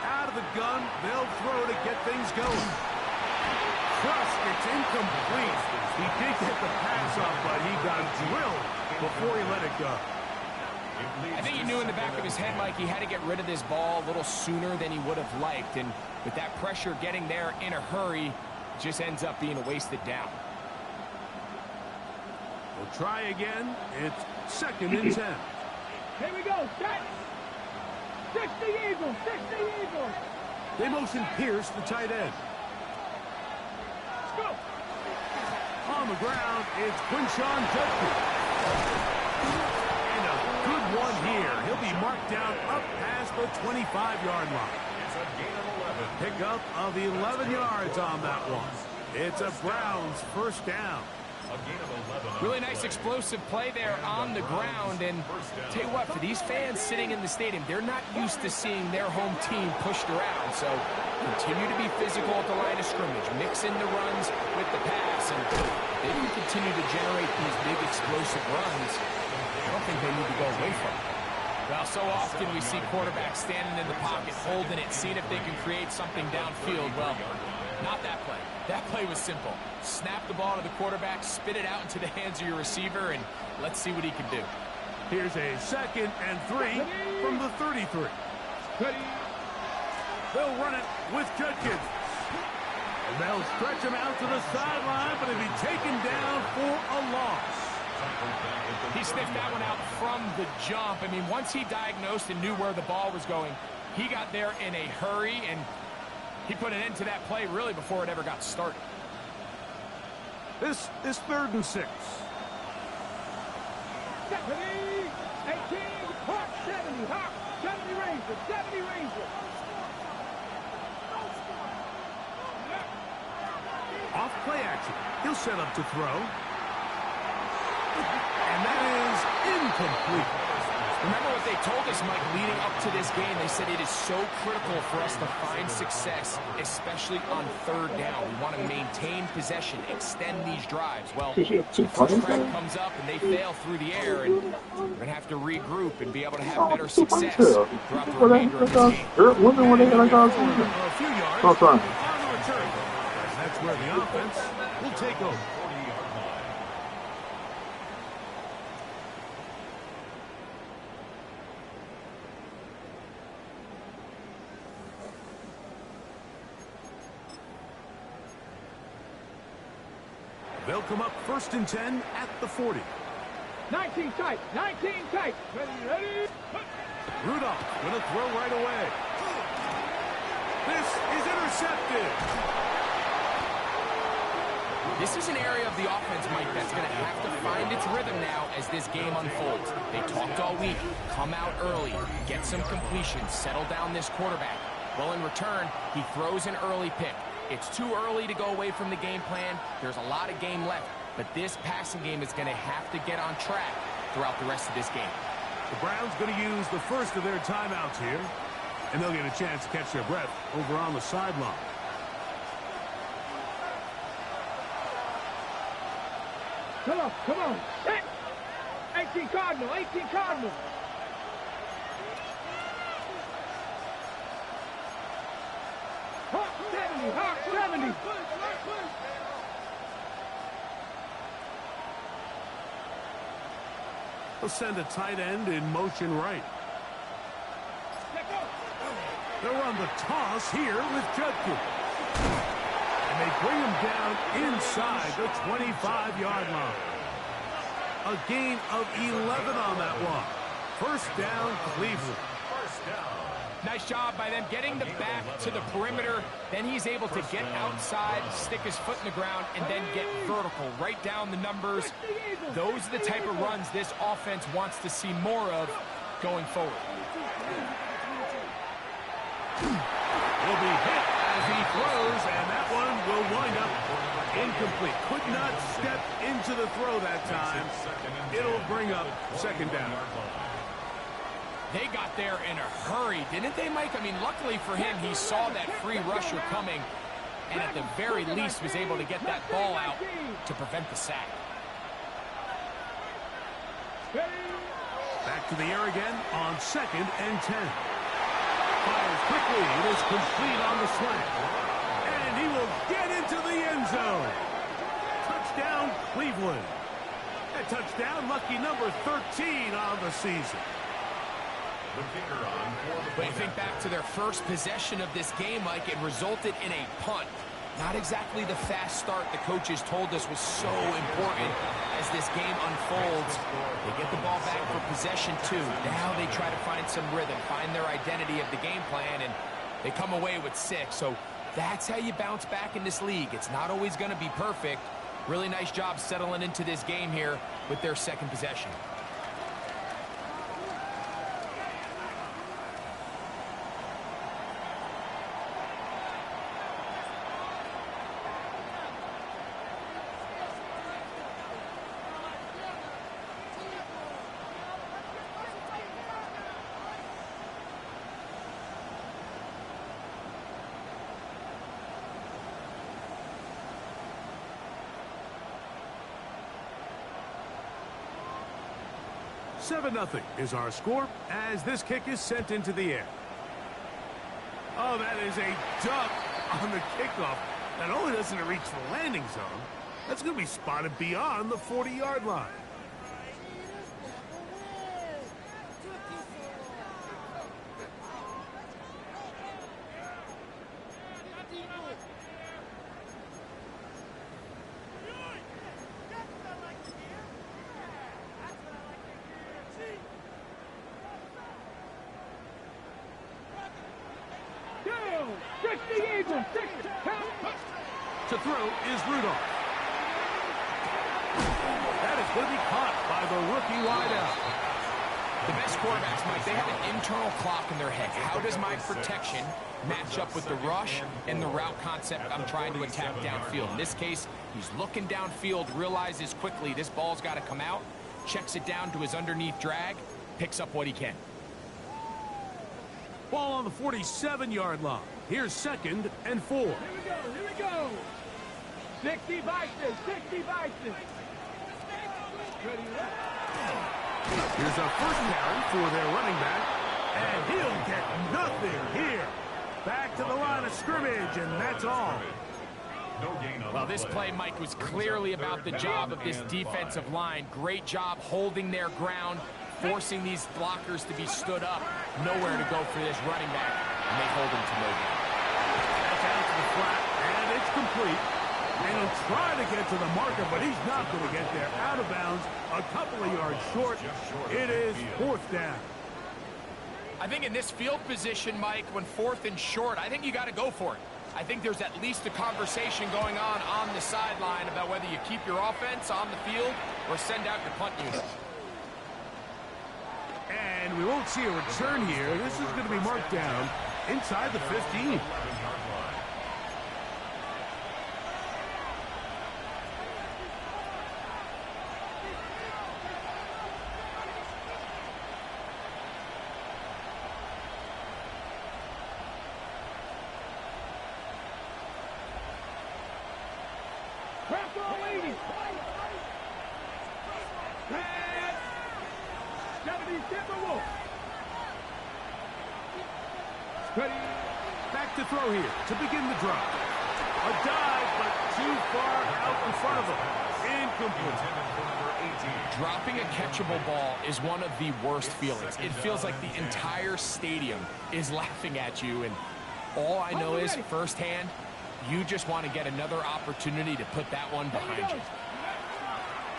Out of the gun, they'll throw to get things going. Trust, it's incomplete. He did get the pass off, but he got drilled before he let it go. I think he knew in the back of his head, Mike, he had to get rid of this ball a little sooner than he would have liked. And with that pressure getting there in a hurry, it just ends up being a wasted down. We'll try again. It's 2nd and 10. Here we go. Set. 60 Eagles. 60 Eagles. They motion Pierce, the tight end. Let's go. On the ground, it's Quinshawn Judkins. And a good one here. He'll be marked down up past the 25-yard line. It's a gain of 11. Pickup of 11 yards on that one. It's a Browns first down. A gain of 11. Really nice explosive play there on the ground. And tell you what, for these fans sitting in the stadium, they're not used to seeing their home team pushed around. So continue to be physical at the line of scrimmage. Mix in the runs with the pass. And they can continue to generate these big explosive runs. I don't think they need to go away from it. Well, so often we see quarterbacks standing in the pocket, holding it, seeing if they can create something downfield. Well, not that play. That play was simple. Snap the ball to the quarterback, spit it out into the hands of your receiver, and let's see what he can do. Here's a 2nd and 3 from the 33. They'll run it with Judkins. And they'll stretch him out to the sideline, but he'll be taken down for a loss. He sniffed that one out from the jump. I mean, once he diagnosed and knew where the ball was going, he got there in a hurry, and he put an end to that play really before it ever got started. This is 3rd and 6. 70, 18, Hawk 70, Hawk 70 Rangers, 70 Rangers. Off play action. He'll set up to throw. And that is incomplete. Remember what they told us, Mike, leading up to this game. They said it is so critical for us to find success, especially on 3rd down. We want to maintain possession, extend these drives. Well, the first crack comes up and they fail through the air, and we're going to have to regroup and be able to have better success throughout the remainder of this game. A few yards on the return. That's where the offense will take over. They'll come up 1st and 10 at the 40. 19 tight, 19 tight. Ready. Rudolph going to throw right away. This is intercepted. This is an area of the offense, Mike, that's going to have to find its rhythm now as this game unfolds. They talked all week. Come out early, get some completions, settle down this quarterback. Well, in return, he throws an early pick. It's too early to go away from the game plan. There's a lot of game left, but this passing game is going to have to get on track throughout the rest of this game. The Browns going to use the first of their timeouts here, and they'll get a chance to catch their breath over on the sideline. Come on. Set. 18 Cardinal, 18 Cardinal. Hawk 70, Hawk 70. They'll send a tight end in motion right. They'll run the toss here with Judkins. And they bring him down inside the 25-yard line. A gain of 11 on that one. First down, Cleveland. First down. Nice job by them getting the back to the perimeter. Then he's able to get outside, stick his foot in the ground, and then get vertical right down the numbers. Those are the type of runs this offense wants to see more of going forward. Will be hit as he throws, and that one will wind up incomplete. Could not step into the throw that time. It'll bring up 2nd down. They got there in a hurry, didn't they, Mike? I mean, luckily for him, he saw that free rusher coming, and at the very least was able to get that ball out to prevent the sack. Back to the air again on 2nd and 10. Fires quickly. It is complete on the slant. And he will get into the end zone. Touchdown, Cleveland. A touchdown, lucky number 13 on the season. But you think back to their first possession of this game, Mike, it resulted in a punt. Not exactly the fast start the coaches told us was so important as this game unfolds. They get the ball back for possession 2. Now they try to find some rhythm, find their identity of the game plan, and they come away with 6. So that's how you bounce back in this league. It's not always going to be perfect. Really nice job settling into this game here with their second possession. Seven 0 is our score as this kick is sent into the air. Oh, that is a duck on the kickoff. Not only doesn't it reach the landing zone, that's going to be spotted beyond the 40-yard line. To throw is Rudolph. That is going to be caught by the rookie wideout. The best quarterbacks, Mike, they have an internal clock in their head. How does my protection match up with the rush and the route concept I'm trying to attack downfield? In this case, he's looking downfield, realizes quickly this ball's got to come out, checks it down to his underneath drag, picks up what he can. Ball on the 47-yard line. Here's 2nd and 4. Here we go. 60 vices, 60 vices. Here's a first down for their running back, and he'll get nothing here. Back to the line of scrimmage, and that's all. Well, this play, Mike, was clearly about the job of this defensive line. Great job holding their ground, forcing these blockers to be stood up. Nowhere to go for this running back, and they hold him to no gain. That's out to the flat, and it's complete. And he'll try to get to the marker, but he's not going to get there. Out of bounds, a couple of yards short. It is 4th down. I think in this field position, Mike, when 4th and short, I think you got to go for it. I think there's at least a conversation going on the sideline about whether you keep your offense on the field or send out your punt unit. And we won't see a return here. This is going to be marked down inside the 15. Back to throw here to begin the drive. A dive, but too far out in front of him. Incomplete. Dropping a catchable ball is one of the worst feelings. It feels like the entire stadium is laughing at you, and all I know is firsthand, you just want to get another opportunity to put that one behind you.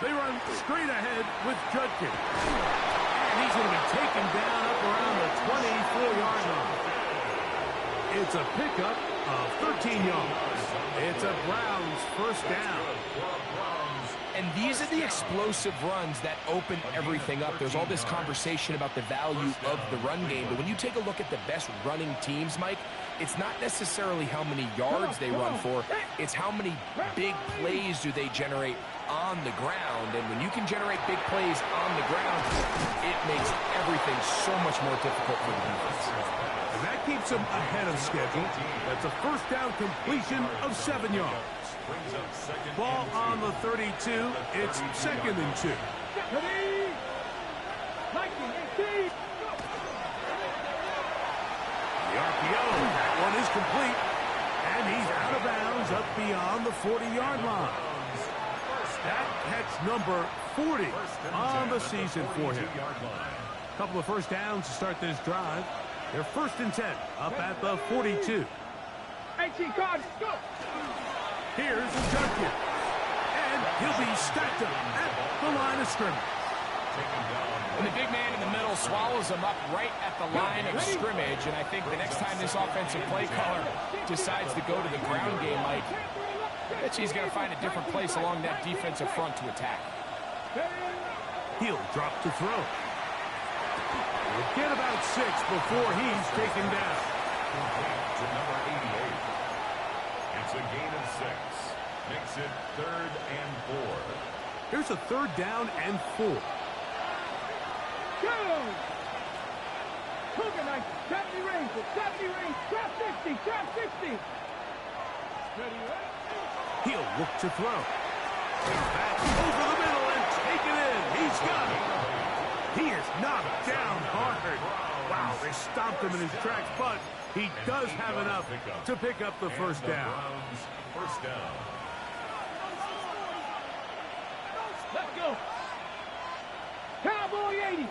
They run straight ahead with Judkins. And he's going to be taken down up around the 24-yard line. It's a pickup of 13 yards. It's a Browns first down. And these are the explosive runs that open everything up. There's all this conversation about the value of the run game, but when you take a look at the best running teams, Mike, it's not necessarily how many yards they run for, it's how many big plays do they generate on the ground. And when you can generate big plays on the ground, it makes everything so much more difficult for the defense. And that keeps them ahead of schedule. That's a first down completion of 7 yards. Ball on the 32. It's 2nd and 2. Lightning, 18. The RPO, that one is complete. And he's out of bounds up beyond the 40-yard line. That catch number 40 on the season for him. A couple of first downs to start this drive. They're 1st and 10 up at the 42. 18 cards, go. Here's Judkins. And he'll be stacked up at the line of scrimmage. And the big man in the middle swallows him up right at the line of scrimmage. And I think the next time this offensive play caller decides to go to the ground game, Mike, I bet he's going to find a different place along that defensive front to attack. He'll drop to throw. We'll get about 6 before he's taken down. To number 88. It's a gain of 6. Makes it 3rd and 4. Here's a 3rd down and 4. Go! Cougar knife, 70 range, 70 range, trap 60, trap 60. Ready, ready? He'll look to throw. Back over the middle and take it in. He's got it. He is knocked down hard. Wow, they stopped him in his tracks, but he does have enough to pick up the first down. First down. Let's go. Cowboy 80.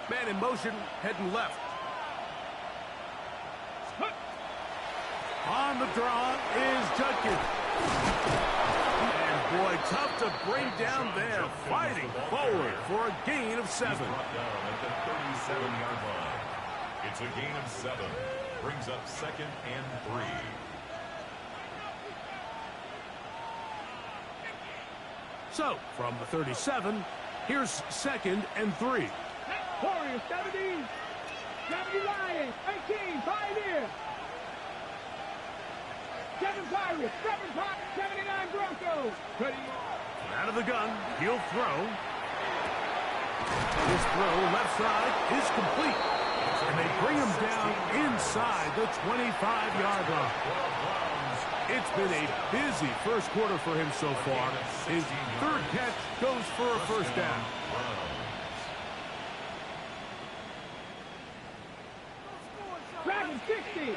Man in motion, heading left. On the draw is Judkins. And boy, tough to bring down there. Fighting forward for a gain of 7. He's brought down at the 37-yard line. It's a gain of 7. Brings up 2nd and 3. So, from the 37, here's 2nd and 3. Warriors, 70. 70 Lions, 18, Pioneer. 7 Pirates, 7 Pirates, 79 Broncos. Ready? Out of the gun, he'll throw. His throw left side is complete. And they bring him down inside the 25-yard line. It's been a busy first quarter for him so far. His 3rd catch goes for a first down. Dragon 60.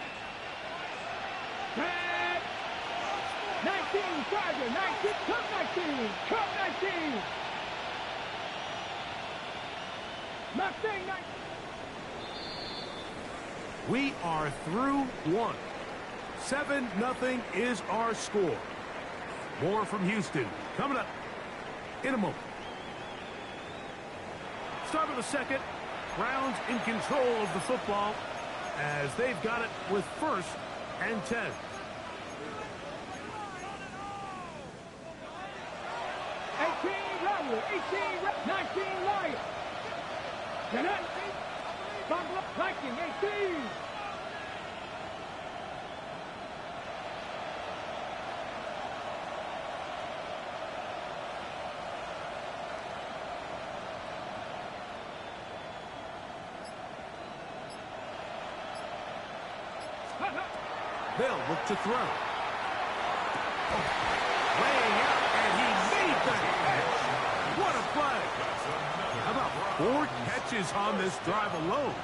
19, Charger, 19, Cup 19, Cup 19. Mustang 19. We are through 1. 7-0 is our score. More from Houston coming up in a moment. Start of the 2nd. Browns in control of the football as they've got it with 1st and 10. Rebel, 18, 19 Lions. Cannot Viking, 18. They'll look to throw. Laying out, and he made the catch. What a play. How about 4 catches on this drive alone?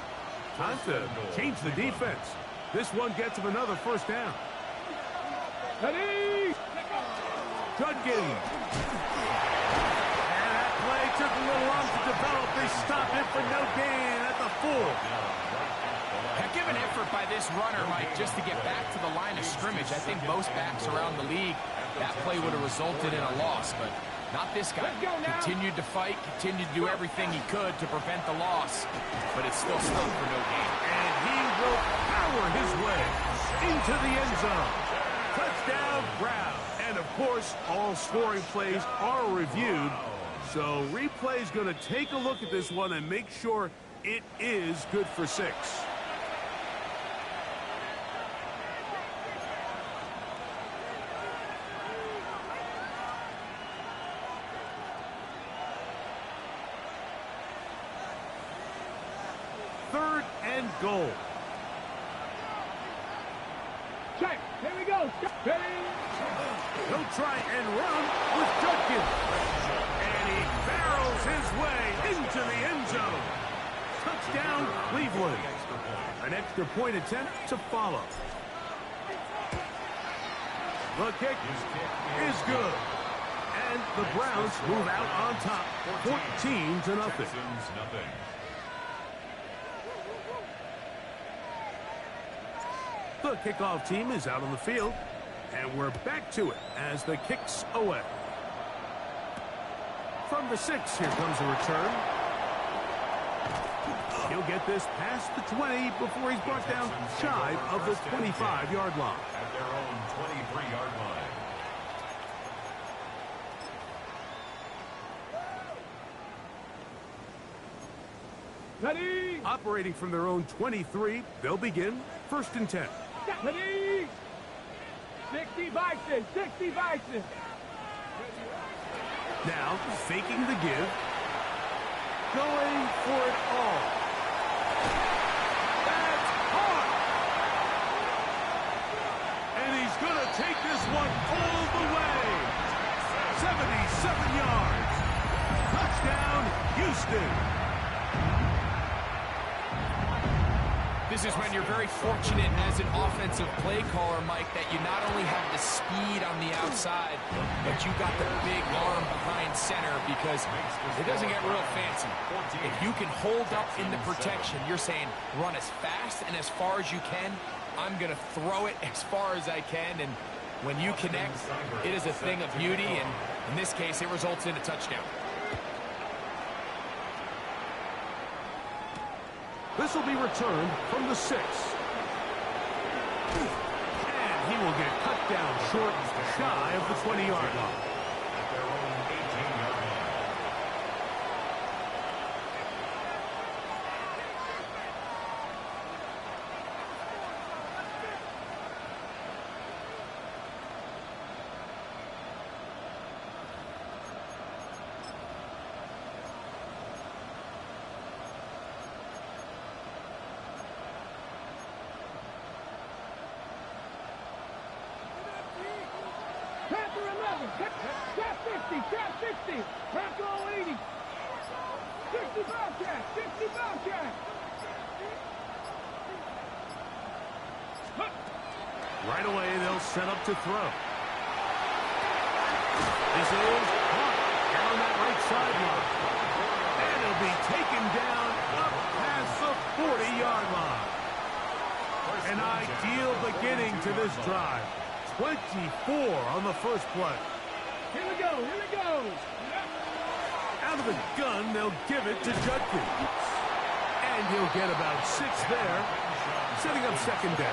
Time to change the defense. This one gets him another first down. Ready? Judkins. And that play took a little long to develop. They stop it for no gain at the 4. Give an effort by this runner, Mike, just to get back to the line of scrimmage. I think most backs around the league, that play would have resulted in a loss, but not this guy. Continued to fight, continued to do everything he could to prevent the loss, but it's still stopped for no gain. And he will power his way into the end zone. Touchdown, Browns. And, of course, all scoring plays are reviewed, so replay's going to take a look at this one and make sure it is good for 6. Goal. Check. Here we go. Ready? He'll try and run with Judkins. And he barrels his way into the end zone. Touchdown, Cleveland. An extra point attempt to follow. The kick is good. And the Browns move out on top, 14-0. The kickoff team is out on the field, and we're back to it as the kick's away. From the 6, here comes a return. He'll get this past the 20 before he's brought down shy of the 25-yard line. At their own 23-yard line. Ready? Operating from their own 23, they'll begin 1st and 10. Ready? 60 Bison, 60 Bison. Now, faking the give. Going for it all. That's hard. And he's going to take this one all the way. 77 yards. Touchdown, Houston. This is when you're very fortunate as an offensive play caller, Mike, that you not only have the speed on the outside, but you got the big arm behind center, because it doesn't get real fancy. If you can hold up in the protection, you're saying run as fast and as far as you can. I'm going to throw it as far as I can, and when you connect, it is a thing of beauty, and in this case, it results in a touchdown. This will be returned from the 6. And he will get cut down short, shy of the 20-yard line. At their own 18-yard line. Panther 11, Cat 50, Cat 60, Bronco 80, 60 Bobcat, 60 Bobcat. Right away, they'll set up to throw. This is caught down that right sideline. And he'll be taken down up past the 40-yard line. An ideal beginning to this drive. 24 on the first play. Here we go, here we go. Out of the gun, they'll give it to Judkins. And he'll get about 6 there, setting up 2nd down.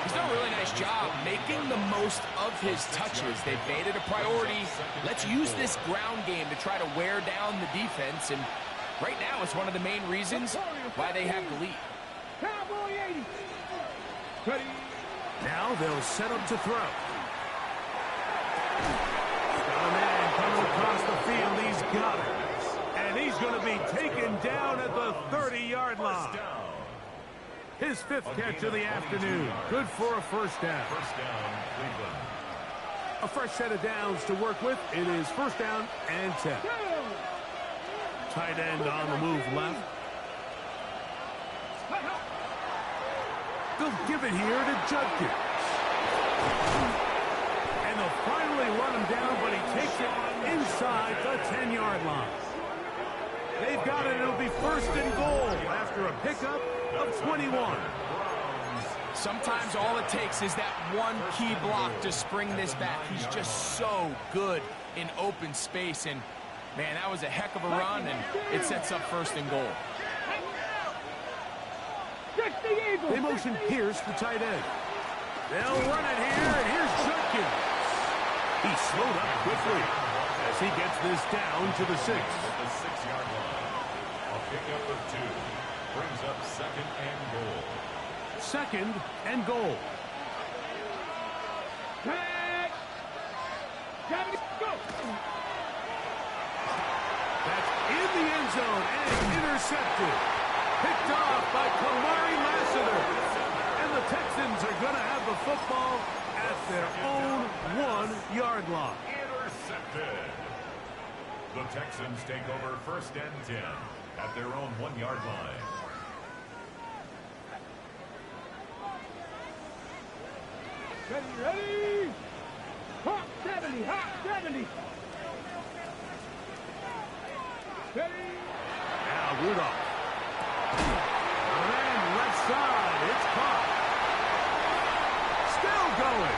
He's done a really nice job making the most of his touches. They've made it a priority. Let's use this ground game to try to wear down the defense, and right now it's one of the main reasons why they have the lead. Cowboy 80. Ready? Now they'll set up to throw. Got a man coming across the field. He's got it. And he's going to be taken down at the 30-yard line. His 5th catch of the afternoon. Good for a first down. First down, Cleveland. A fresh set of downs to work with. It is 1st down and 10. Tight end on the move left. They'll give it here to Judkins. And they'll finally run him down, but he takes it inside the 10-yard line. They've got it. It'll be 1st and goal after a pickup of 21. Sometimes all it takes is that one key block to spring this back. He's just so good in open space, and man, that was a heck of a run, and it sets up 1st and goal. They motion Pierce, the tight end. They'll run it here, and here's Judkins. He's slowed up quickly as he gets this down to the 6. At the 6-yard line. A pickup of 2. Brings up 2nd and goal. 2nd and goal. Tag. Go. That's in the end zone and intercepted. Picked off by Kamari Lassiter. And the Texans are going to have the football at their own 1. 5-yard line. Intercepted. The Texans take over 1st and 10 at their own 1-yard line. Ready? Hawk 70, Hawk 70. Ready? Now Rudolph. And left side, it's caught. Still going.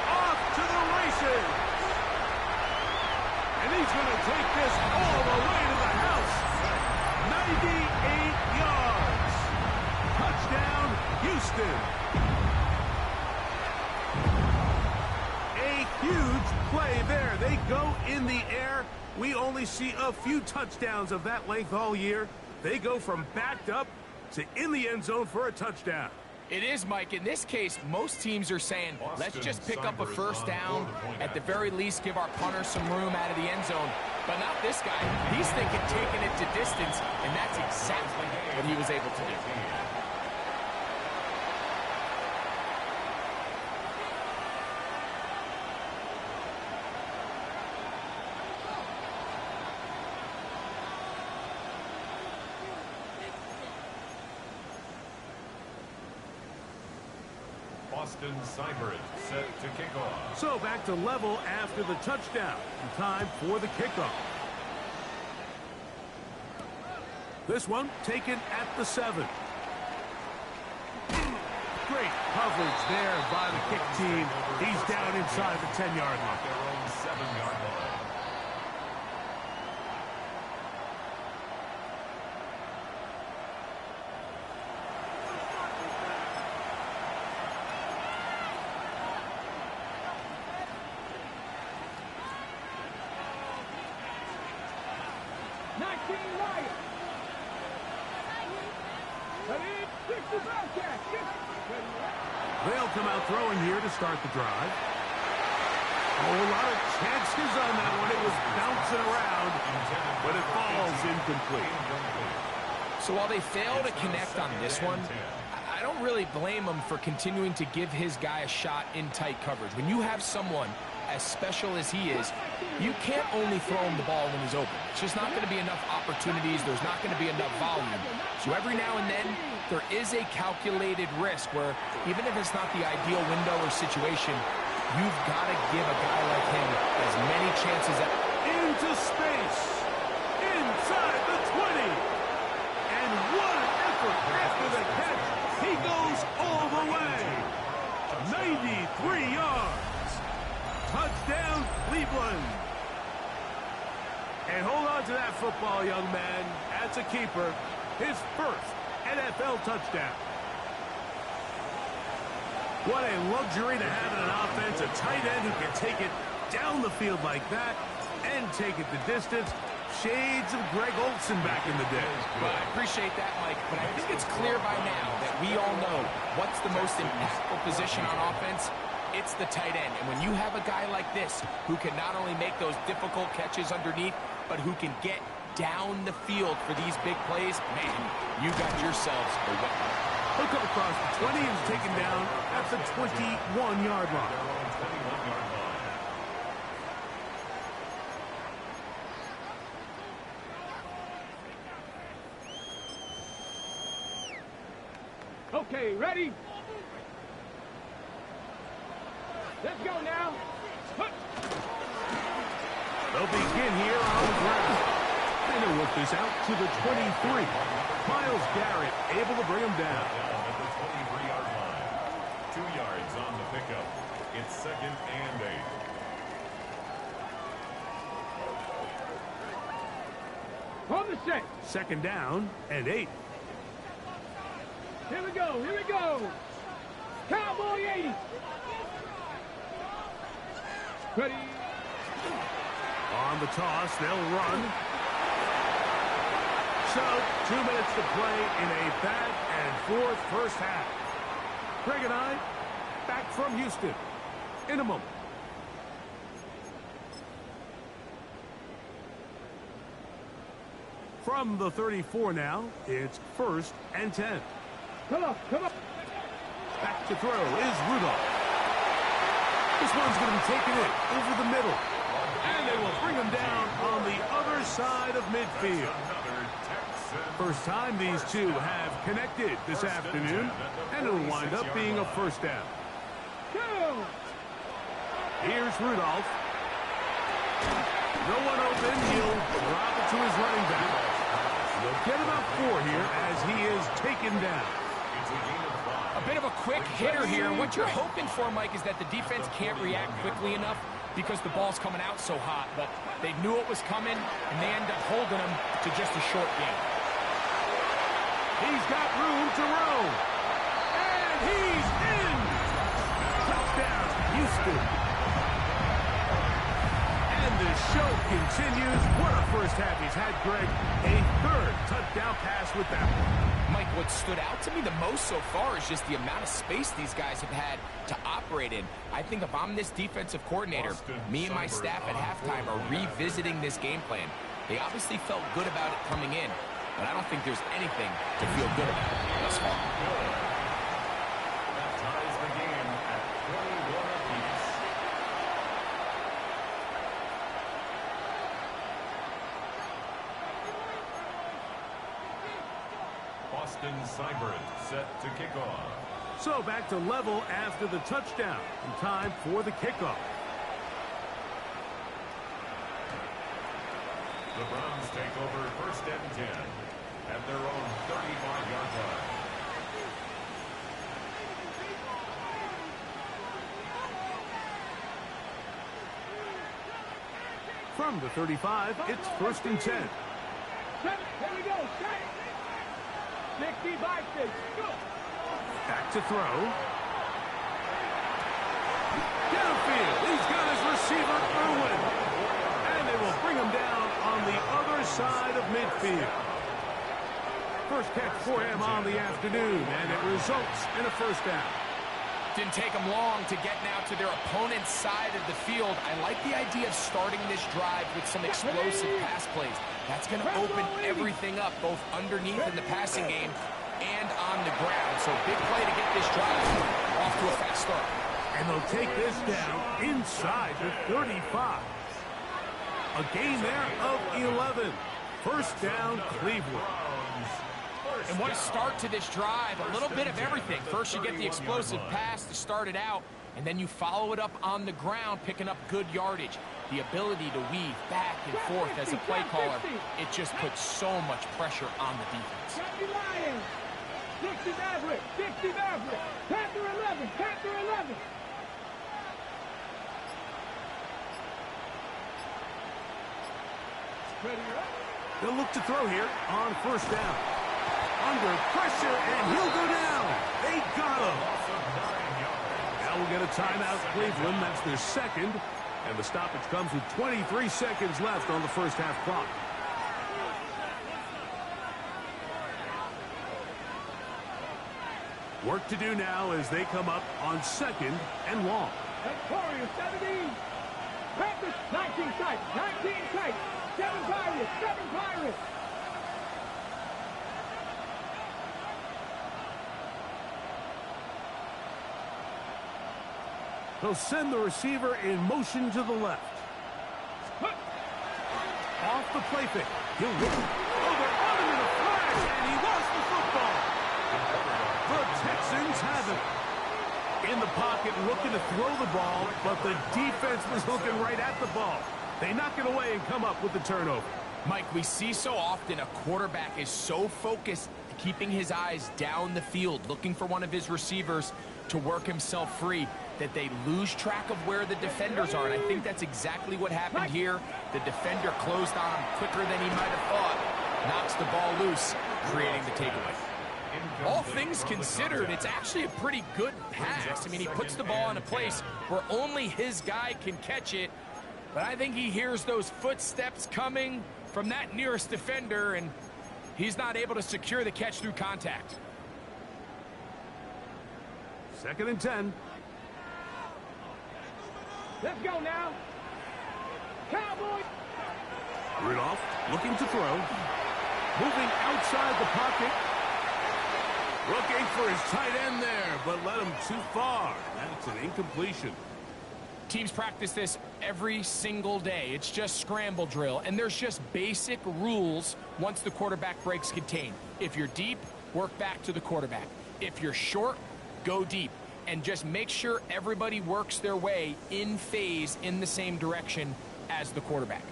Off to the races. And he's going to take this all the way to the house. 98 yards. Touchdown, Houston. A huge play there. They go in the air. We only see a few touchdowns of that length all year. They go from backed up to in the end zone for a touchdown. It is, Mike. In this case, most teams are saying, let's just pick up a first down. At the very least, give our punter some room out of the end zone. But not this guy. He's thinking taking it to distance, and that's exactly what he was able to do. Austin Seibert set to kick off. So back to level after the touchdown. Time for the kickoff. This one taken at the 7. Great coverage there by the kick team. He's down inside the 10-yard line. Their own 7-yard line. They'll come out throwing here to start the drive. Oh, a lot of chances on that one. It was bouncing around, but it falls incomplete. So while they fail to connect on this one, I don't really blame him for continuing to give his guy a shot in tight coverage. When you have someone as special as he is, you can't only throw him the ball when he's open. It's just not going to be enough opportunities. There's not going to be enough volume. So every now and then, there is a calculated risk where even if it's not the ideal window or situation, you've got to give a guy like him as many chances as... Into space. Inside the 20. And what an effort after the catch. He goes all the way. 93 yards. Touchdown, Cleveland. And hold on to that football, young man. That's a keeper. His first NFL touchdown. What a luxury to have in an offense. A tight end who can take it down the field like that and take it the distance. Shades of Greg Olsen back in the day. Well, I appreciate that, Mike, but I think it's clear by now that we all know what's the most impactful position on offense. It's the tight end. And when you have a guy like this who can not only make those difficult catches underneath, but who can get down the field for these big plays, man, you got yourselves a weapon. He'll come across the 20 and is taken down at the 21-yard line. Okay, ready? Let's go now. They'll begin here on the ground. And they'll work this out to the 23. Myles Garrett able to bring him down. At the 23-yard line. 2 yards on the pickup. It's 2nd and 8. On the set. 2nd down and 8. Here we go, here we go. Cowboy 80. Ready. On the toss, they'll run. So, 2 minutes to play in a back-and-forth first half. Greg and I, back from Houston in a moment. From the 34 now, it's 1st and 10. Come on, come on. Back to throw is Rudolph. This one's going to be taken in over the middle. And they will bring him down on the other side of midfield. First time these two have connected this afternoon, and it'll wind up being a first down. Here's Rudolph. No one open. He'll drop it to his running back. They'll get about 4 here as he is taken down. A bit of a quick hitter here. What you're hoping for, Mike, is that the defense can't react quickly enough because the ball's coming out so hot. But they knew it was coming, and they end up holding him to just a short game. He's got room to roam. And he's in. Touchdown, Houston. And the show continues. What a first half he's had, Greg. A third touchdown pass with that one. Mike, what stood out to me the most so far is just the amount of space these guys have had to operate in. I think if I'm this defensive coordinator, me and my staff at halftime are revisiting this game plan. They obviously felt good about it coming in, but I don't think there's anything to feel good about thus far. That ties the game at 21 apiece. Boston Cyber set to kick off. So back to level after the touchdown. And time for the kickoff. The Browns take over 1st and 10 at their own 35-yard line. From the 35, it's 1st and 10. Here we go. 65, go. Back to throw. Downfield. He's got his receiver, Irwin. And they will bring him down on the other side of midfield. First catch for him on the afternoon, and it results in a first down. Didn't take them long to get now to their opponent's side of the field. I like the idea of starting this drive with some explosive pass plays. That's going to open everything up, both underneath in the passing game and on the ground. So big play to get this drive off to a fast start. And they'll take this down inside the 35. A gain there of 11. First down, Cleveland. And what a start to this drive. A little bit of everything. First you get the explosive pass to start it out, and then you follow it up on the ground, picking up good yardage. The ability to weave back and forth as a play caller, it just puts so much pressure on the defense. 60 Maverick, 60 Maverick, Panther 11, Panther 11. They'll look to throw here on first down. Under pressure, and he'll go down. They got him. Now we'll get a timeout, Cleveland. That's their second. And the stoppage comes with 23 seconds left on the first half clock. Work to do now as they come up on 2nd and long. Victoria 17. Panthers 19 sites, 19 sites. 7 Pirates, 7 Pirates. They'll send the receiver in motion to the left. Off the play fake. He'll look. Oh, they're on him in a flash, and he lost the football. The Texans have it. In the pocket, looking to throw the ball, but the defense was looking right at the ball. They knock it away and come up with the turnover. Mike, we see so often a quarterback is so focused, keeping his eyes down the field, looking for one of his receivers to work himself free, that they lose track of where the defenders are. And I think that's exactly what happened here. The defender closed on him quicker than he might have thought, knocks the ball loose, creating the takeaway. All things considered, it's actually a pretty good pass. I mean, he puts the ball in a place where only his guy can catch it. But I think he hears those footsteps coming from that nearest defender, and he's not able to secure the catch through contact. 2nd and 10. Let's go now. Cowboys. Rudolph looking to throw. Moving outside the pocket. Looking for his tight end there, but led him too far. That's an incompletion. Teams practice this every single day. It's just scramble drill, and there's just basic rules once the quarterback breaks contain. If you're deep, work back to the quarterback. If you're short, go deep. And just make sure everybody works their way in phase in the same direction as the quarterback.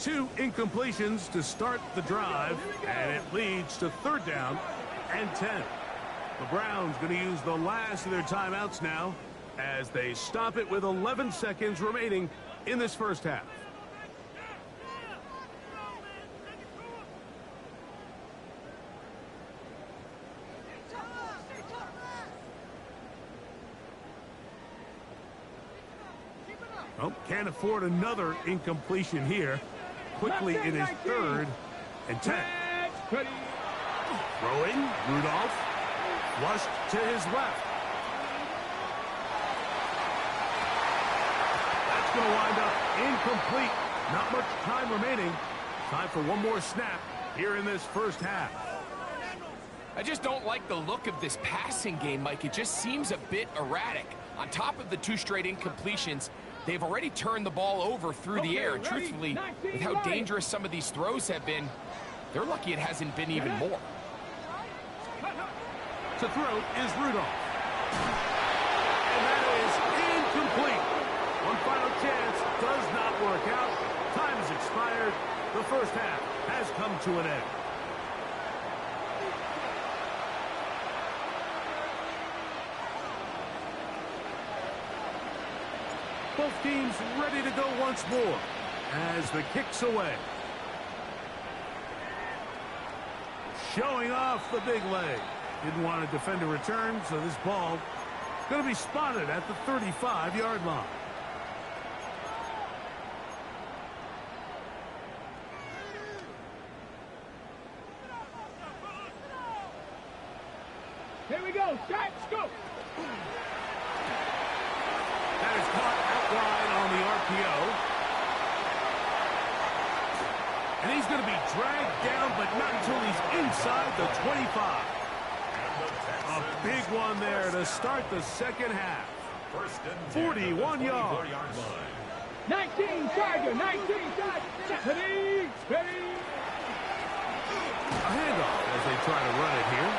2 incompletions to start the drive, and it leads to 3rd down and 10. The Browns going to use the last of their timeouts now as they stop it with 11 seconds remaining in this first half. Oh, can't afford another incompletion here. Quickly it is 3rd and 10. Throwing, Rudolph. Flushed to his left. That's going to wind up incomplete. Not much time remaining. Time for one more snap here in this first half. I just don't like the look of this passing game, Mike. It just seems a bit erratic. On top of the 2 straight incompletions, they've already turned the ball over through the air. And truthfully, with how dangerous some of these throws have been, they're lucky it hasn't been even more. To throw is Rudolph. And that is incomplete. One final chance does not work out. Time has expired. The first half has come to an end. Both teams ready to go once more as the kick's away. Showing off the big leg. Didn't want to defend a return, so this ball going to be spotted at the 35-yard line. Here we go. Shot, scope. That is caught out wide on the RPO. And he's going to be dragged down, but not until he's inside the 25. A big one there to start the second half. 41 yards. 19 Charger, 19 Charger. Ready, ready. A handoff as they try to run it here.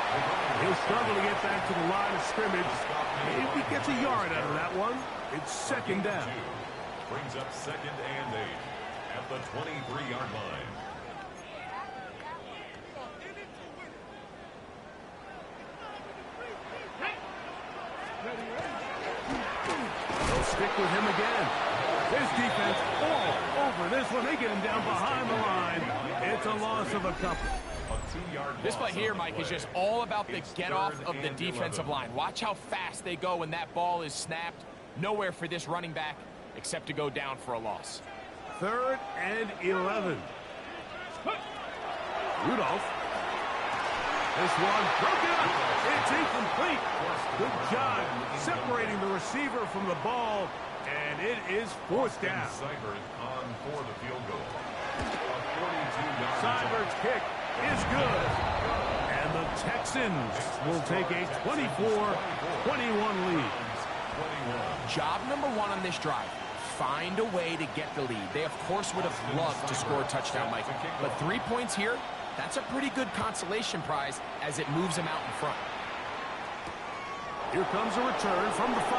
He'll struggle to get back to the line of scrimmage. If he gets a yard out of that one, it's 2nd down. Brings up 2nd and 8 at the 23-yard line. They'll stick with him again. His defense all over this one. They get him down behind the line. It's a loss of a couple. This play here, Mike, is just all about the get-off of the defensive line. Watch how fast they go when that ball is snapped. Nowhere for this running back except to go down for a loss. 3rd and 11. Rudolph. This one broken up. It's incomplete. Good job separating the receiver from the ball, and it is 4th down. On for the field goal. Seibert's kick is good. And the Texans will take a 24-21 lead. Job number 1 on this drive. Find a way to get the lead. They, of course, would have loved to score a touchdown, Mike. But 3 points here, that's a pretty good consolation prize as it moves them out in front. Here comes a return from the 5.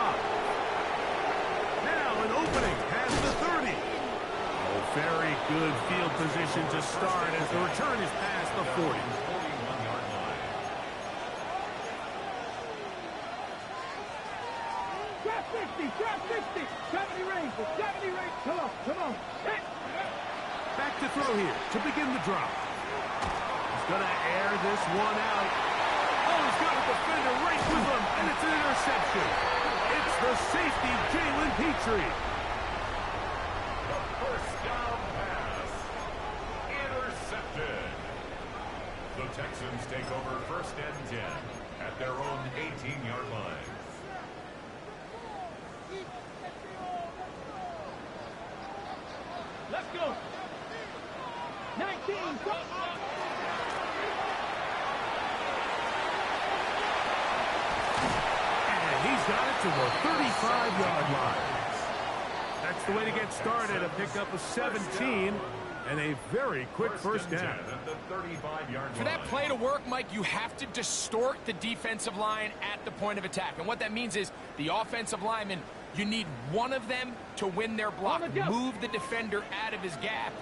Now an opening past the 30. Oh, very good field position to start as the return is past the 40. Drop 50, drop 50. 70 range, 70 range. Come on, come on. Back to throw here to begin the drop. He's going to air this one out. Oh, he's got a defender right with him, and it's an interception. It's the safety, Jalen Petrie. The first down pass. Intercepted. The Texans take over 1st and 10 at their own 18-yard line. Let's go. 19. And he's got it to the 35-yard line. That's the way to get started. A pickup of 17 and a very quick first down. For that play to work, Mike, you have to distort the defensive line at the point of attack. And what that means is the offensive lineman, you need one of them to win their block. Move the defender out of his gap.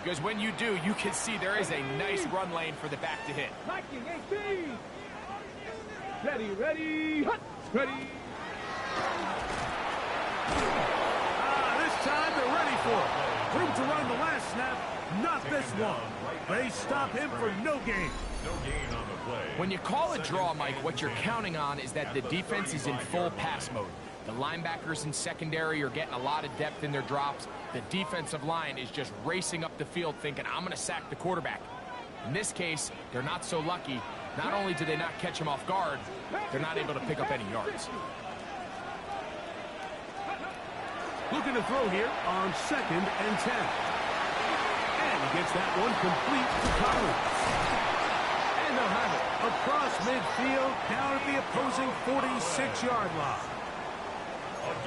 Because when you do, you can see there is a nice run lane for the back to hit. Liking 18. Ready, ready, hut, ready. This time they're ready for it. Room to run the last snap, not this one. They stop him for no gain. No gain on the play. When you call a draw, Mike, what you're counting on is that the defense is in full pass mode. The linebackers in secondary are getting a lot of depth in their drops. The defensive line is just racing up the field thinking, I'm going to sack the quarterback. In this case, they're not so lucky. Not only do they not catch him off guard, they're not able to pick up any yards. Looking to throw here on 2nd and 10. And he gets that one complete to Collins. And they'll have it across midfield down at the opposing 46-yard line.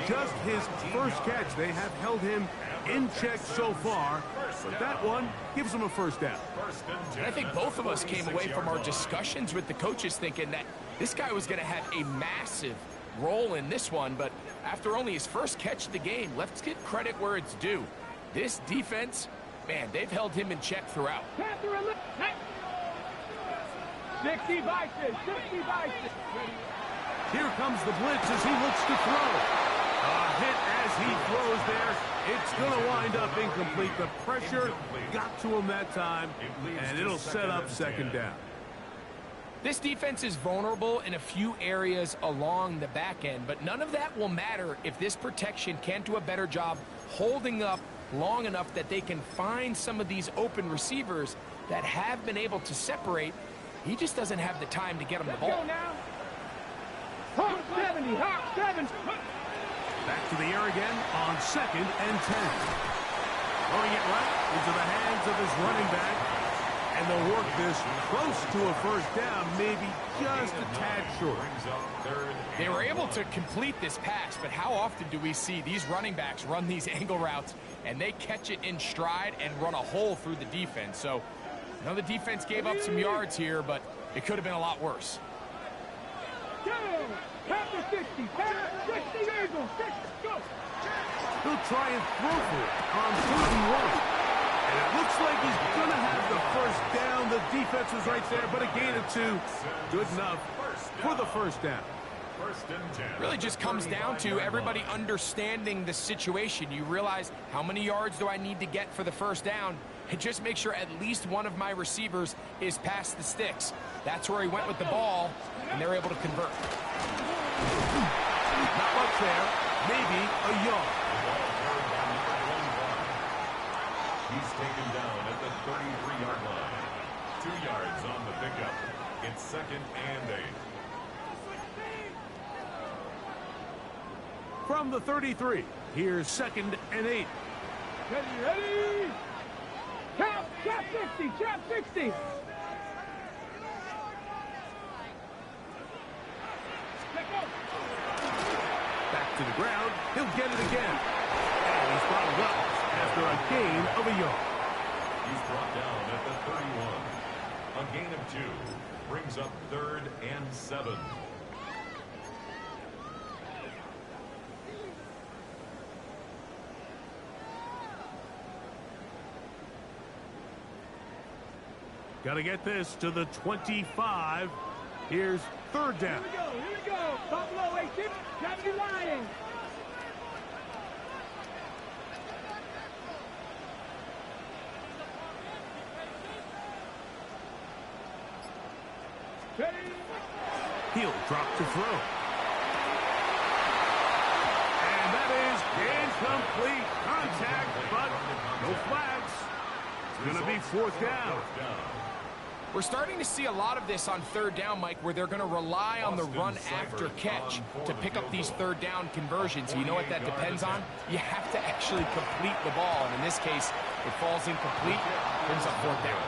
Just his first catch. They have held him in check so far, but that one gives him a first down. And I think both of us came away from our discussions with the coaches thinking that this guy was going to have a massive role in this one, but after only his first catch of the game, let's get credit where it's due. This defense, man, they've held him in check throughout. 60 vices, 60 vices. Here comes the blitz as he looks to throw. A hit as he throws there. It's going to wind up incomplete. The pressure got to him that time, and it'll set up 2nd down. This defense is vulnerable in a few areas along the back end, but none of that will matter if this protection can't do a better job holding up long enough that they can find some of these open receivers that have been able to separate. He just doesn't have the time to get them the ball. Let's go now. Hawk 70, Hawk 70. Back to the air again on 2nd and 10. Throwing it right into the hands of his running back. And they'll work this close to a first down, maybe just a tad short. They were able to complete this pass, but how often do we see these running backs run these angle routes and they catch it in stride and run a hole through the defense? So, I know the defense gave up some yards here, but it could have been a lot worse. Go! Panther 60, Panther 60, Eagles, 60, go! He'll try and throw for it on 3rd and 1. And it looks like he's going to have the first down. The defense was right there, but a gain of 2. Good enough for the first down. Really just comes down to everybody understanding the situation. You realize, how many yards do I need to get for the first down? And just make sure at least one of my receivers is past the sticks. That's where he went with the ball, and they're able to convert. Not much there. Maybe a yard. He's taken down at the 33-yard line. 2 yards on the pickup. It's 2nd and 8. From the 33, here's 2nd and 8. Ready, ready! Count, chop 60, chop 60! Back to the ground. He'll get it again. And he's bottled up after a gain of a yard. He's brought down at the 31. A gain of 2 brings up 3rd and 7. Got to get this to the 25. Here's 3rd down. Here we go, Buffalo 18, 70 Lions. Ready? He'll drop to throw. And that is incomplete contact, but no flags. It's going to be 4th down. We're starting to see a lot of this on 3rd down, Mike, where they're going to rely on the run after catch to pick up these 3rd down conversions. You know what that depends on? You have to actually complete the ball, and in this case, it falls incomplete, brings up 4th down.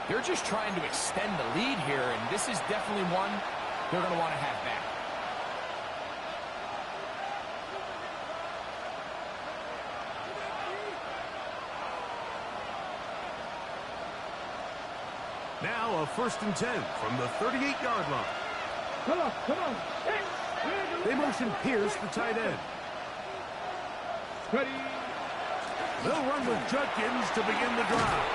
They're just trying to extend the lead here, and this is definitely one they're going to want to have back. Now a 1st and 10 from the 38-yard line. Come on, come on. They motion Pierce, the tight end. Ready. They'll run with Judkins to begin the drive.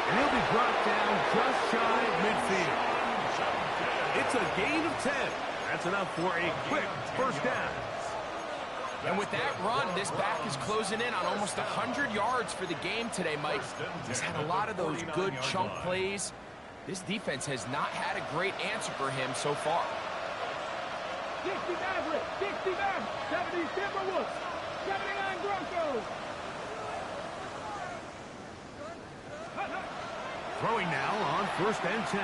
And he'll be brought down just shy of midfield. It's a gain of 10. That's enough for a quick first down. And with that run, this back is closing in on almost 100 yards for the game today, Mike. He's had a lot of those good chunk plays. This defense has not had a great answer for him so far. 60 Maverick, 60 Maverick, 70 Timberwolves, 79 Broncos. Throwing now on 1st and 10.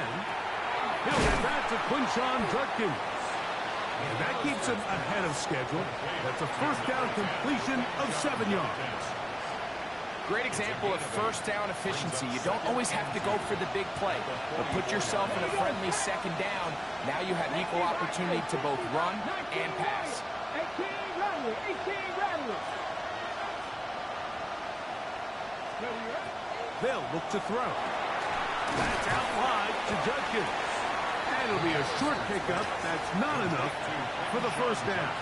He'll get back to Quinshon Judkins. And that keeps him ahead of schedule. That's a first down completion of 7 yards. Great example of first down efficiency. You don't always have to go for the big play, but put yourself in a friendly second down. Now you have equal opportunity to both run and pass. 18 Rattler, 18 Rattler. They'll look to throw. That's out wide to Judkins. And it'll be a short pickup. That's not enough for the first down.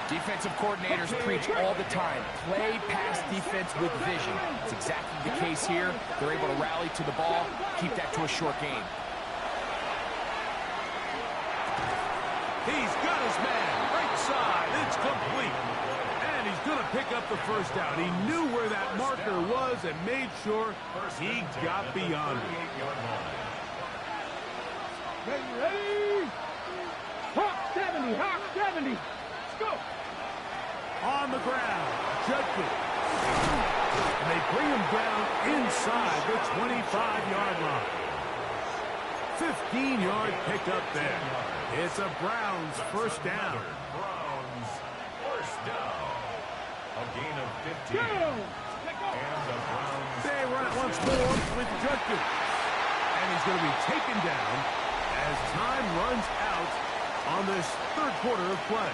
Defensive coordinators preach all the time. Play pass defense with vision. It's exactly the case here. They're able to rally to the ball, keep that to a short gain. He's got his man. Right side. It's complete. And he's going to pick up the first down. He knew where that marker was and made sure he got beyond it. Ready. Hawk 70, Hawk 70. Let's go. On the ground, Judkins. And they bring him down inside the 25-yard line. 15-yard pickup there. It's a Browns first down. Browns first down. A gain of 15. Go. And the Browns. They run it once more with Judkins. And he's going to be taken down as time runs out on this third quarter of play.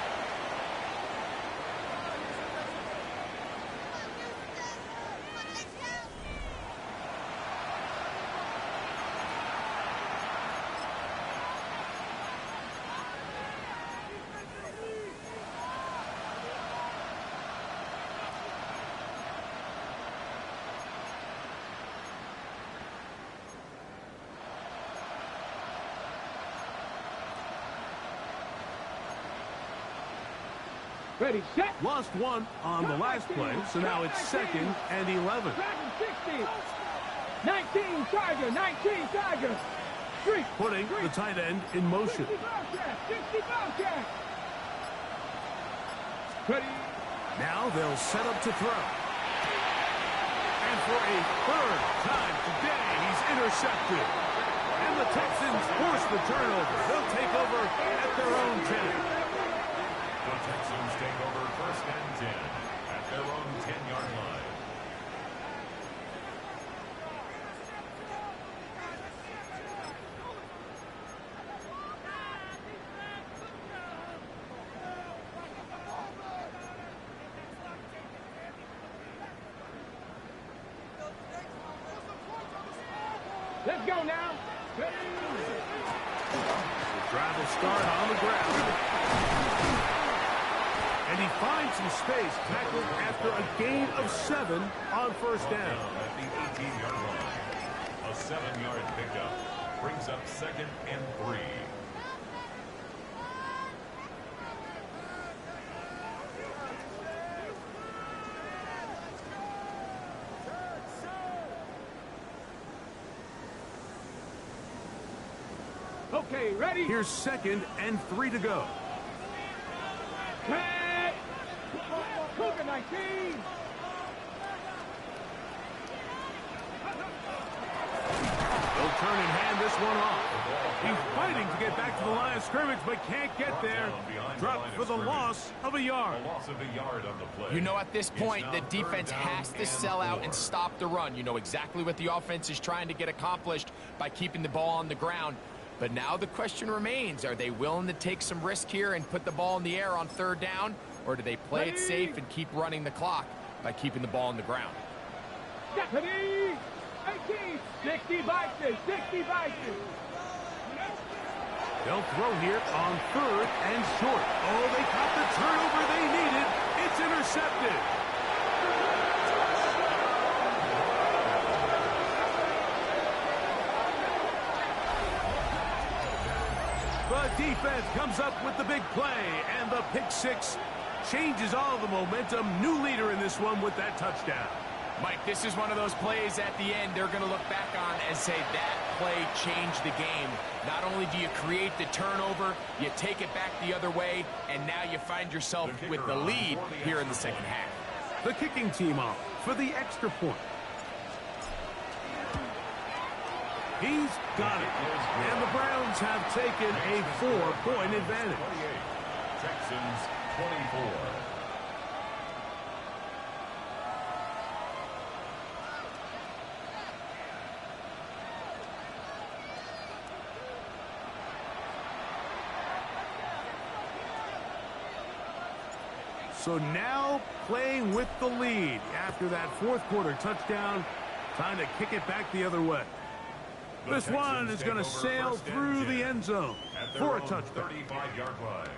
Ready, set. Lost one on the last play, so now it's 2nd and 11. 60. 19 Tiger, 19 Tiger. Streak. Putting the tight end in motion. 60 Bobcat, 60 Bobcat. Ready. Now they'll set up to throw. And for a third time today, he's intercepted. And the Texans force the turnover. They'll take over at their own 10. The Texans take over 1st and 10 at their own 10-yard line. Let's go now. Ready. The drive will start on the ground. And he finds some space, tackled after a gain of 7 on first down. At the 18-yard line, a 7-yard pickup brings up 2nd and 3. Okay, ready. Here's 2nd and 3 to go. Cat. Cougar 19. They'll turn and hand this one off. He's fighting to get back to the line of scrimmage, but can't get there. Dropped for the loss of a yard. A loss of a yard on the play. You know, at this point, the defense has to sell out and stop the run. You know exactly what the offense is trying to get accomplished by keeping the ball on the ground. But now the question remains, are they willing to take some risk here and put the ball in the air on 3rd down? Or do they play it safe and keep running the clock by keeping the ball on the ground? Deputy. 18, 60 Vikings, 60 Vikings. They'll throw here on 3rd and short. Oh, they caught the turnover they needed. It's intercepted. The defense comes up with the big play, and the pick six changes all the momentum. New leader in this one with that touchdown. Mike, this is one of those plays at the end they're going to look back on and say that play changed the game. Not only do you create the turnover, you take it back the other way, and now you find yourself with the lead here in the second half. The kicking team off for the extra point. He's got it. And the Browns have taken a 4-point advantage. 28, Texans 24. So now playing with the lead after that fourth quarter touchdown. Time to kick it back the other way. This one is going to sail through the end zone for a touchdown. 35-yard line.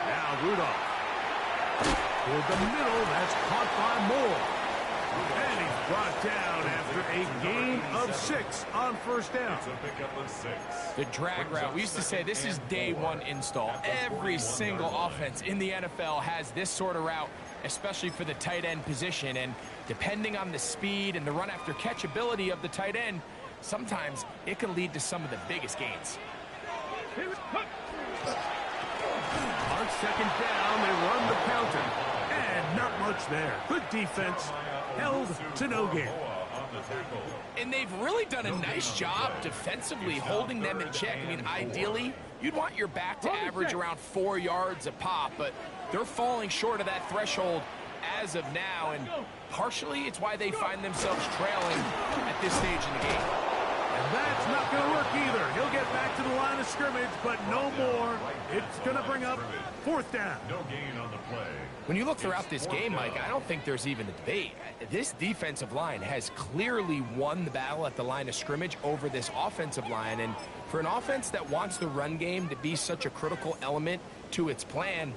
Now Rudolph. Toward the middle, that's caught by Moore. And he's brought down after a gain of 6 on first down. It's a pickup of 6. The drag route, we used to say this is day one install. Every single offense in the NFL has this sort of route, especially for the tight end position. And depending on the speed and the run after catch ability of the tight end, sometimes it can lead to some of the biggest gains. On second down, they run the counter. And not much there. Good defense. Held to no gain. And they've really done a nice job defensively holding them in check. I mean, ideally, you'd want your back to average around 4 yards a pop, but they're falling short of that threshold as of now, and partially it's why they find themselves trailing at this stage in the game. And that's not going to work either. He'll get back to the line of scrimmage, but no more. It's going to bring up fourth down. No gain on the play. When you look throughout this game, Mike, I don't think there's even a debate. This defensive line has clearly won the battle at the line of scrimmage over this offensive line. And for an offense that wants the run game to be such a critical element to its plan,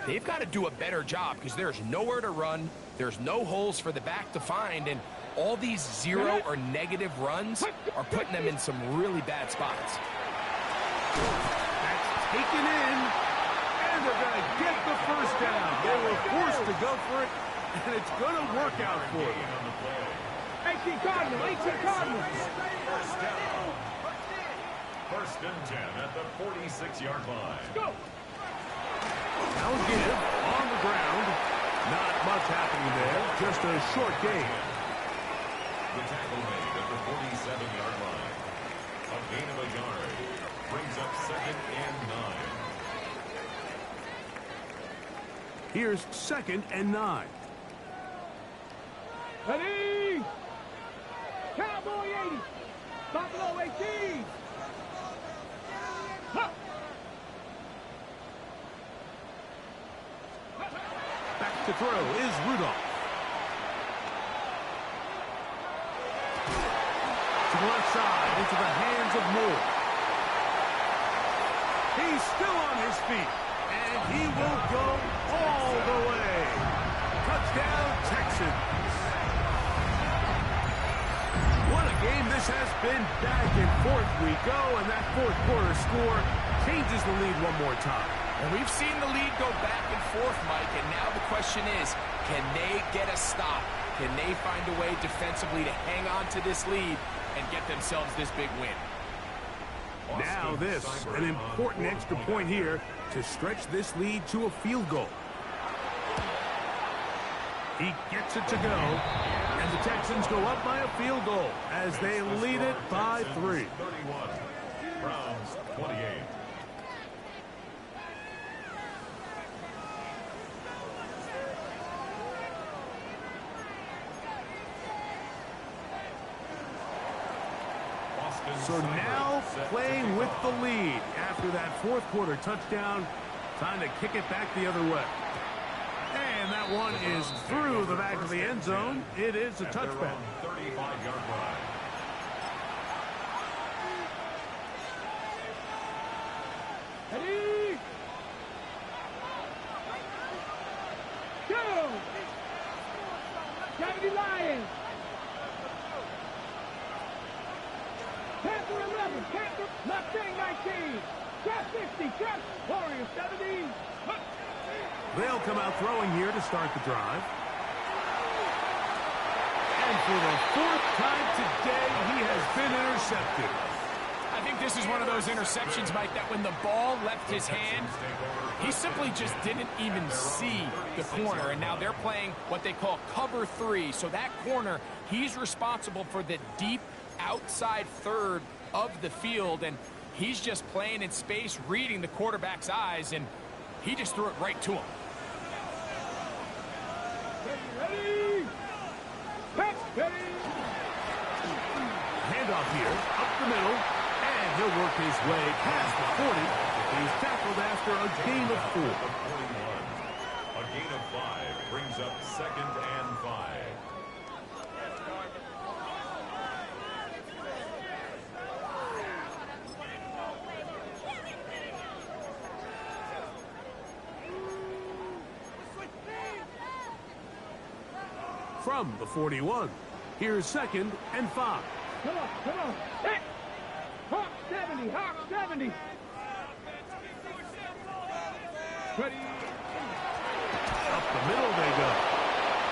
they've got to do a better job because there's nowhere to run. There's no holes for the back to find. And all these zero or negative runs are putting them in some really bad spots. That's taken in, and they're going to get the first down. They were forced to go for it, and it's going to work out for them. 18 Cardinals, 18 Cardinals. First down. First and 10 at the 46-yard line. Go. Now give on the ground. Not much happening there, just a short gain. The tackle made at the 47-yard line. A gain of a yard brings up second and 9. Here's second and 9. Ready? Cowboy 80. Buffalo 18. Huh. Back to throw is Rudolph. To the left side, into the hands of Moore. He's still on his feet, and he will go all the way. Touchdown, Texans. What a game this has been. Back and forth we go, and that fourth quarter score changes the lead one more time. And we've seen the lead go back and forth, Mike, and now the question is, can they get a stop? Can they find a way defensively to hang on to this lead and get themselves this big win? Now this, an important extra point here to stretch this lead to a field goal. He gets it to go, and the Texans go up by a field goal as they lead it by 3. Browns 28. So now playing with the lead after that fourth quarter touchdown. Time to kick it back the other way. And that one is through the back of the end zone. It is a touchback. 35-yard line. Ready? Go! 70 Lions. Panther 11, Panther, left wing 19, Trap 60, Trap, Warriors 70. They'll come out throwing here to start the drive. And for the fourth time today, he has been intercepted. I think this is one of those interceptions, Mike, that when the ball left his hand, he simply just didn't even see the corner. And now they're playing what they call cover 3. So that corner, he's responsible for the deep outside third of the field, and he's just playing in space, reading the quarterback's eyes, and he just threw it right to him. Ready? Ready? Handoff here, up the middle, and he'll work his way past the 40. He's tackled after a gain of 4. A gain of 5 brings up 2nd and 5. From the 41, here's 2nd and 5. Come on. Hey! Hawk 70, Hawk 70. Ready? Up the middle they go.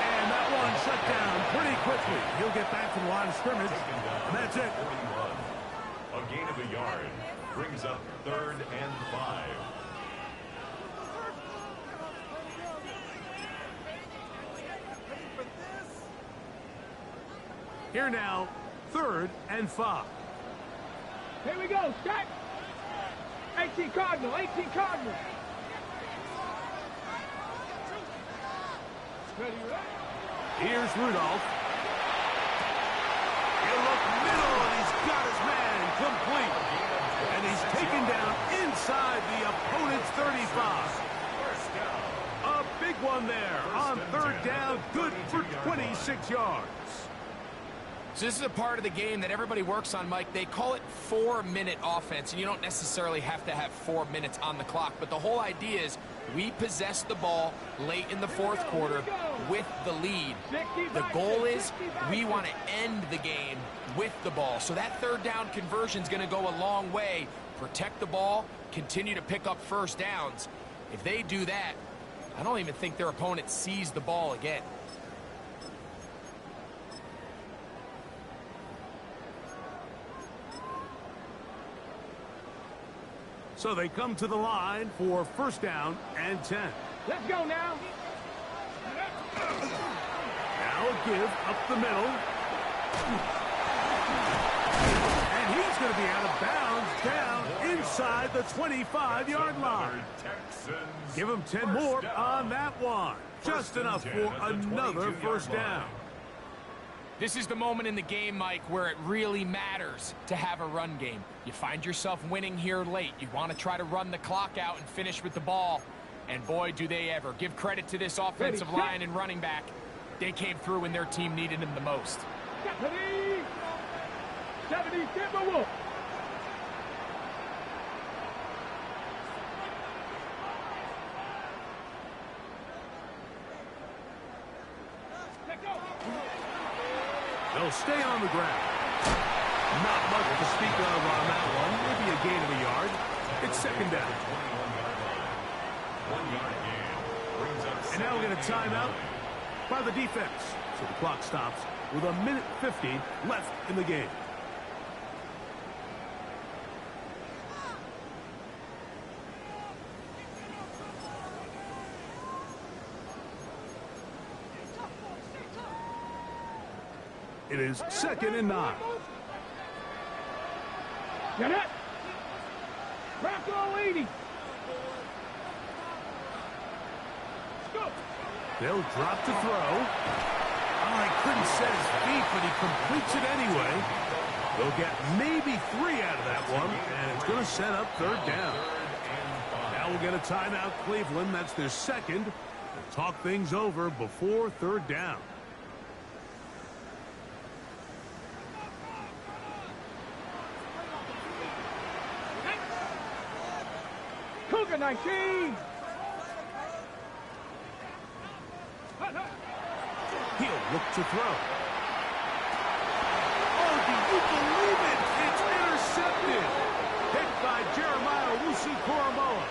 And that one shut down pretty quickly. He'll get back to the line of scrimmage, and that's it. 41. A gain of a yard brings up 3rd and 5. Here now, 3rd and 5. Here we go, start. 18 Cardinal. Ready? Here's Rudolph. He'll look middle, and he's got his man complete. And he's taken down inside the opponent's 35. A big one there on 3rd down, good for 26 yards. So this is a part of the game that everybody works on, Mike. They call it 4-minute offense, and you don't necessarily have to have 4 minutes on the clock. But the whole idea is we possess the ball late in the fourth quarter with the lead. The goal is we want to end the game with the ball. So that 3rd down conversion is going to go a long way. Protect the ball, continue to pick up first downs. If they do that, I don't even think their opponent sees the ball again. So they come to the line for 1st down and 10. Let's go now. Now a give up the middle. And he's going to be out of bounds down inside the 25-yard line. Give him 10 more on that one. Just enough for another 1st down. This is the moment in the game, Mike, where it really matters to have a run game. You find yourself winning here late. You want to try to run the clock out and finish with the ball. And boy, do they ever. Give credit to this offensive line and running back. They came through when their team needed them the most. 70 Timberwolves. They'll stay on the ground. Not much to speak of on that one. Maybe a gain of a yard. It's 2nd down. 1-yard gain brings up. And now we get a timeout by the defense. So the clock stops with 1:50 left in the game. It is 2nd and 9. Get it. Crack all 80. Go. They'll drop to throw. Oh, he couldn't set his feet, but he completes it anyway. They'll get maybe 3 out of that one, and it's going to set up third down. Now we'll get a timeout, Cleveland. That's their second. They'll talk things over before third down. Cougar 19. He'll look to throw. Oh, do you believe it? It's intercepted. Hit by Jeremiah Wusu-Koromoa.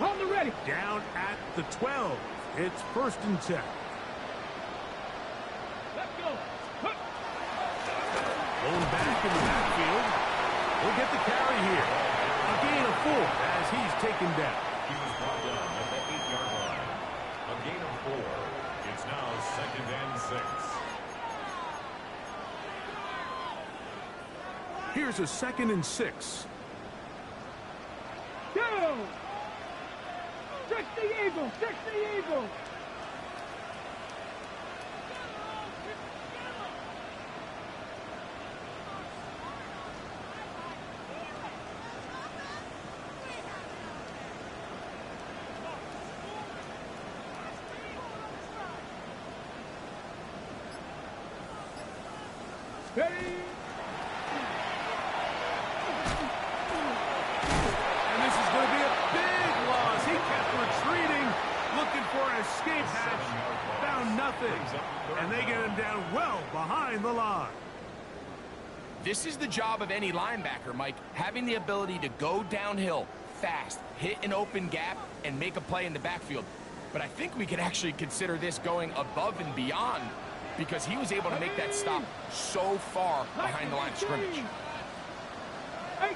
On the ready. Down at the 12. It's 1st and 10. Let's go. Going back in the backfield. He'll get the carry here. A gain of 4 as he's taken down. He was brought down at the 8-yard line. A gain of 4. It's now 2nd and 6. Here's a 2nd and 6. Go. 60 Eagles. 60 Eagles. Ready. And this is going to be a big loss. He kept retreating, looking for an escape hatch. Found nothing. And they get him down well behind the line. This is the job of any linebacker, Mike, having the ability to go downhill fast, hit an open gap, and make a play in the backfield. But I think we could actually consider this going above and beyond, because he was able to make that stop so far behind the line of scrimmage.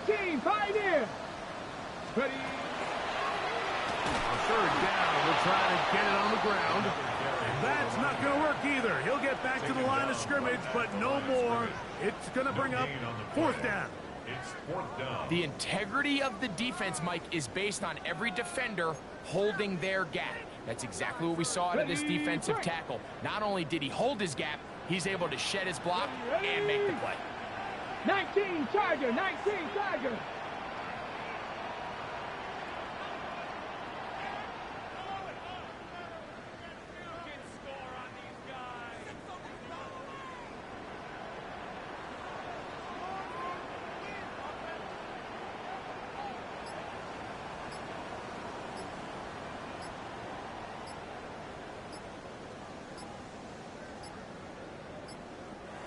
18, pioneer. Ready. A 3rd down. We'll try to get it on the ground. And that's not going to work either. He'll get back to the line of scrimmage, but no more. It's going to bring up 4th down. It's 4th down. The integrity of the defense, Mike, is based on every defender holding their gap. That's exactly what we saw out of this defensive tackle. Not only did he hold his gap, he's able to shed his block and make the play. 19 Charger. 19 Charger.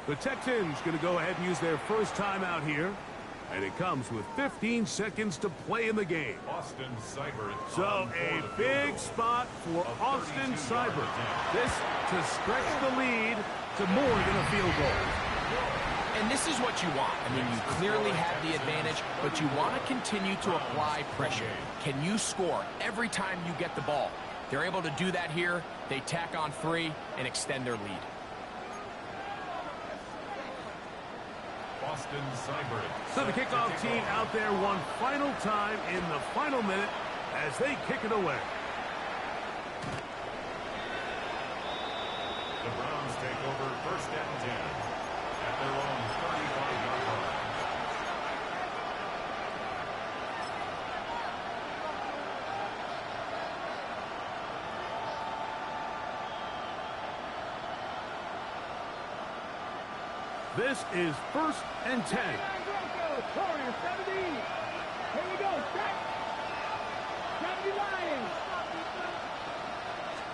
The Texans going to go ahead and use their first timeout here. And it comes with 15 seconds to play in the game. Austin Seibert. So a big spot for Austin Seibert. This to stretch the lead to more than a field goal. And this is what you want. I mean, you clearly have the advantage, but you want to continue to apply pressure. Can you score every time you get the ball? They're able to do that here. They tack on 3 and extend their lead. Austin Seibert. So the kickoff team out there one final time in the final minute as they kick it away. The Browns take over 1st and 10 at their own 35-yard line. This is 1st and 10. Corner 70. Here we go. Set. 70 Lions.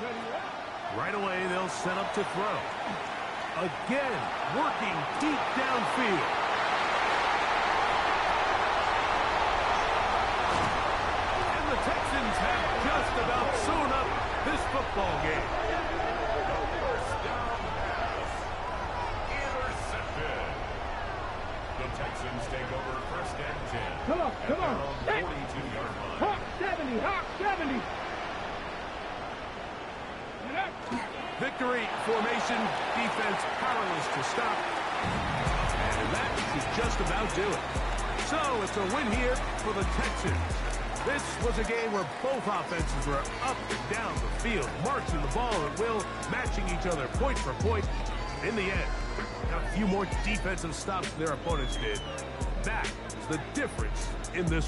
Ready up. Right away, they'll set up to throw. Again, working deep downfield. And the Texans have just about sewn up this football game. First down pass. Intercepted. The Texans take over 1st and 10. Come on, come on. At their own 42-yard line. Hawk 70. Hawk 70. Victory formation, defense powerless to stop. just about do it. So it's a win here for the Texans. This was a game where both offenses were up and down the field, marching the ball at will, matching each other point for point. In the end, a few more defensive stops than their opponents did. That is the difference in this